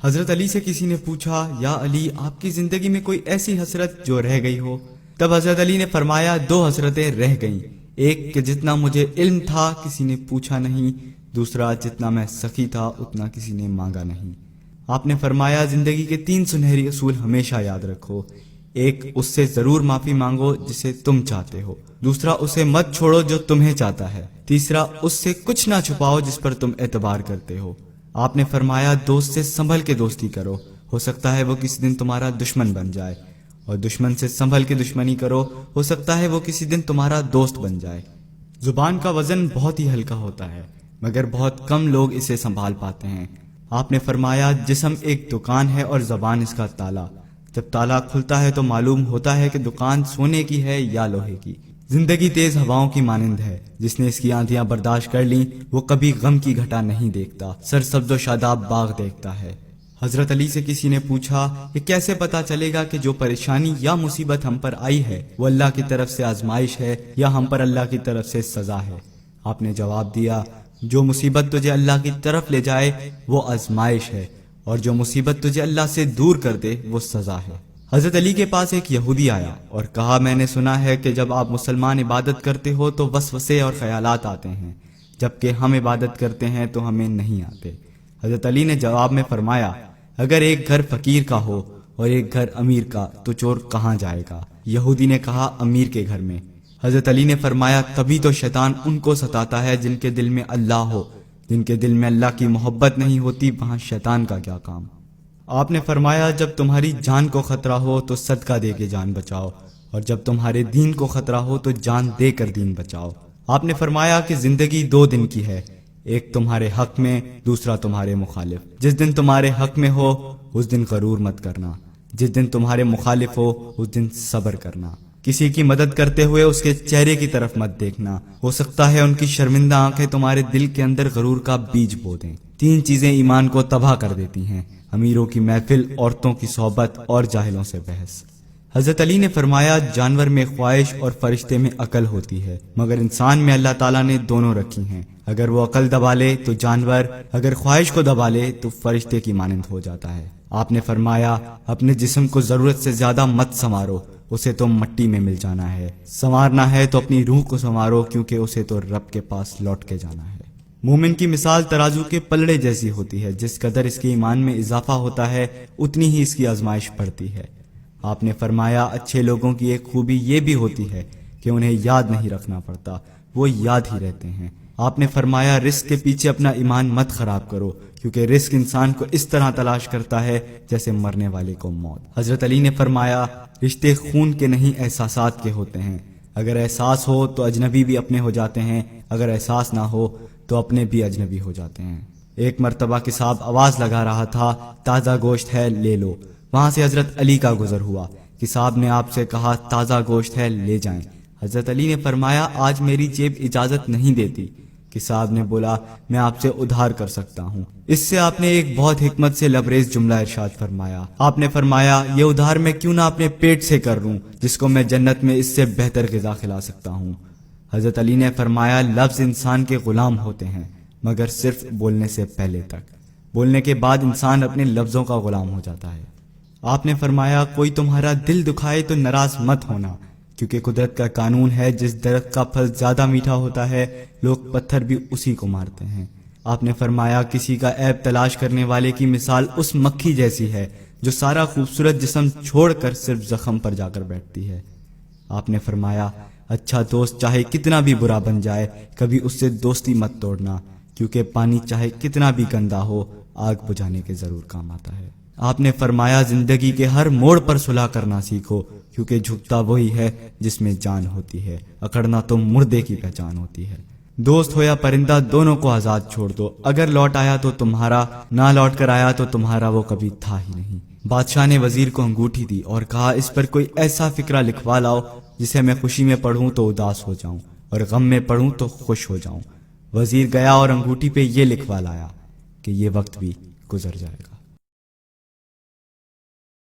حضرت علی سے کسی نے پوچھا، یا علی آپ کی زندگی میں کوئی ایسی حسرت جو رہ گئی ہو؟ تب حضرت علی نے فرمایا، دو حسرتیں رہ گئیں، ایک کہ جتنا مجھے علم تھا کسی نے پوچھا نہیں، دوسرا جتنا میں سخی تھا اتنا کسی نے مانگا نہیں۔ آپ نے فرمایا، زندگی کے 3 سنہری اصول ہمیشہ یاد رکھو۔ ایک، اس سے ضرور معافی مانگو جسے تم چاہتے ہو۔ دوسرا، اسے مت چھوڑو جو تمہیں چاہتا ہے۔ تیسرا، اس سے کچھ نہ چھپاؤ جس پر تم اعتبار کرتے ہو۔ آپ نے فرمایا، دوست سے سنبھل کے دوستی کرو، ہو سکتا ہے وہ کسی دن تمہارا دشمن بن جائے، اور دشمن سے سنبھل کے دشمنی کرو، ہو سکتا ہے وہ کسی دن تمہارا دوست بن جائے۔ زبان کا وزن بہت ہی ہلکا ہوتا ہے، مگر بہت کم لوگ اسے سنبھال پاتے ہیں۔ آپ نے فرمایا، جسم ایک دکان ہے اور زبان اس کا تالا۔ جب تالا کھلتا ہے تو معلوم ہوتا ہے کہ دکان سونے کی ہے یا لوہے کی۔ زندگی تیز ہواؤں کی مانند ہے، جس نے اس کی آندھیاں برداشت کر لیں وہ کبھی غم کی گھٹا نہیں دیکھتا، سرسبز و شاداب باغ دیکھتا ہے۔ حضرت علی سے کسی نے پوچھا، یہ کیسے پتا چلے گا کہ جو پریشانی یا مصیبت ہم پر آئی ہے وہ اللہ کی طرف سے آزمائش ہے یا ہم پر اللہ کی طرف سے سزا ہے؟ آپ نے جواب دیا، جو مصیبت تجھے اللہ کی طرف لے جائے وہ آزمائش ہے، اور جو مصیبت تجھے اللہ سے دور کر دے وہ سزا ہے۔ حضرت علی کے پاس ایک یہودی آیا اور کہا، میں نے سنا ہے کہ جب آپ مسلمان عبادت کرتے ہو تو وسوسے اور خیالات آتے ہیں، جبکہ ہم عبادت کرتے ہیں تو ہمیں نہیں آتے۔ حضرت علی نے جواب میں فرمایا، اگر ایک گھر فقیر کا ہو اور ایک گھر امیر کا تو چور کہاں جائے گا؟ یہودی نے کہا، امیر کے گھر میں۔ حضرت علی نے فرمایا، تبھی تو شیطان ان کو ستاتا ہے جن کے دل میں اللہ ہو، جن کے دل میں اللہ کی محبت نہیں ہوتی وہاں شیطان کا کیا کام؟ آپ نے فرمایا، جب تمہاری جان کو خطرہ ہو تو صدقہ دے کے جان بچاؤ، اور جب تمہارے دین کو خطرہ ہو تو جان دے کر دین بچاؤ۔ آپ نے فرمایا کہ زندگی 2 دن کی ہے، ایک تمہارے حق میں، دوسرا تمہارے مخالف۔ جس دن تمہارے حق میں ہو اس دن غرور مت کرنا، جس دن تمہارے مخالف ہو اس دن صبر کرنا۔ کسی کی مدد کرتے ہوئے اس کے چہرے کی طرف مت دیکھنا، ہو سکتا ہے ان کی شرمندہ آنکھیں تمہارے دل کے اندر غرور کا بیج بو دیں۔ 3 چیزیں ایمان کو تباہ کر دیتی ہیں، امیروں کی محفل، عورتوں کی صحبت اور جاہلوں سے بحث۔ حضرت علی نے فرمایا، جانور میں خواہش اور فرشتے میں عقل ہوتی ہے، مگر انسان میں اللہ تعالیٰ نے دونوں رکھی ہیں۔ اگر وہ عقل دبا لے تو جانور، اگر خواہش کو دبا لے تو فرشتے کی مانند ہو جاتا ہے۔ آپ نے فرمایا، اپنے جسم کو ضرورت سے زیادہ مت سنوارو، اسے تو مٹی میں مل جانا ہے۔ سنوارنا ہے تو اپنی روح کو سنوارو، کیونکہ اسے تو رب کے پاس لوٹ کے جانا ہے۔ مومن کی مثال ترازو کے پلڑے جیسی ہوتی ہے، جس قدر اس کے ایمان میں اضافہ ہوتا ہے اتنی ہی اس کی آزمائش بڑھتی ہے۔ آپ نے فرمایا، اچھے لوگوں کی ایک خوبی یہ بھی ہوتی ہے کہ انہیں یاد نہیں رکھنا پڑتا، وہ یاد ہی رہتے ہیں۔ آپ نے فرمایا، رزق کے پیچھے اپنا ایمان مت خراب کرو، کیونکہ رزق انسان کو اس طرح تلاش کرتا ہے جیسے مرنے والے کو موت۔ حضرت علی نے فرمایا، رشتے خون کے نہیں احساسات کے ہوتے ہیں، اگر احساس ہو تو اجنبی بھی اپنے ہو جاتے ہیں، اگر احساس نہ ہو تو اپنے بھی اجنبی ہو جاتے ہیں۔ ایک مرتبہ کساب آواز لگا رہا تھا، تازہ گوشت ہے لے لو۔ وہاں سے حضرت علی کا گزر ہوا، کساب نے آپ سے کہا، تازہ گوشت ہے لے جائیں۔ حضرت علی نے فرمایا، آج میری جیب اجازت نہیں دیتی۔ کساب نے بولا، میں آپ سے ادھار کر سکتا ہوں۔ اس سے آپ نے ایک بہت حکمت سے لبریز جملہ ارشاد فرمایا۔ آپ نے فرمایا، یہ ادھار میں کیوں نہ اپنے پیٹ سے کر لوں، جس کو میں جنت میں اس سے بہتر غذا کھلا سکتا ہوں۔ حضرت علی نے فرمایا، لفظ انسان کے غلام ہوتے ہیں مگر صرف بولنے سے پہلے تک، بولنے کے بعد انسان اپنے لفظوں کا غلام ہو جاتا ہے۔ آپ نے فرمایا، کوئی تمہارا دل دکھائے تو ناراض مت ہونا، کیونکہ قدرت کا قانون ہے، جس درخت کا پھل زیادہ میٹھا ہوتا ہے لوگ پتھر بھی اسی کو مارتے ہیں۔ آپ نے فرمایا، کسی کا عیب تلاش کرنے والے کی مثال اس مکھی جیسی ہے جو سارا خوبصورت جسم چھوڑ کر صرف زخم پر جا کر بیٹھتی ہے۔ آپ نے فرمایا، اچھا دوست چاہے کتنا بھی برا بن جائے کبھی اس سے دوستی مت توڑنا، کیونکہ پانی چاہے کتنا بھی گندا ہو آگ بجھانے کے ضرور کام آتا ہے۔ آپ نے فرمایا، زندگی کے ہر موڑ پر صلح کرنا سیکھو، کیونکہ جھکتا وہی ہے جس میں جان ہوتی ہے، اکڑنا تو مردے کی پہچان ہوتی ہے۔ دوست ہو یا پرندہ دونوں کو آزاد چھوڑ دو، اگر لوٹ آیا تو تمہارا، نہ لوٹ کر آیا تو تمہارا وہ کبھی تھا ہی نہیں۔ بادشاہ نے وزیر کو انگوٹھی دی اور کہا، اس پر کوئی ایسا فقرہ لکھوا لاؤ جسے میں خوشی میں پڑھوں تو اداس ہو جاؤں اور غم میں پڑھوں تو خوش ہو جاؤں۔ وزیر گیا اور انگوٹھی پہ یہ لکھوا لایا کہ یہ وقت بھی گزر جائے گا۔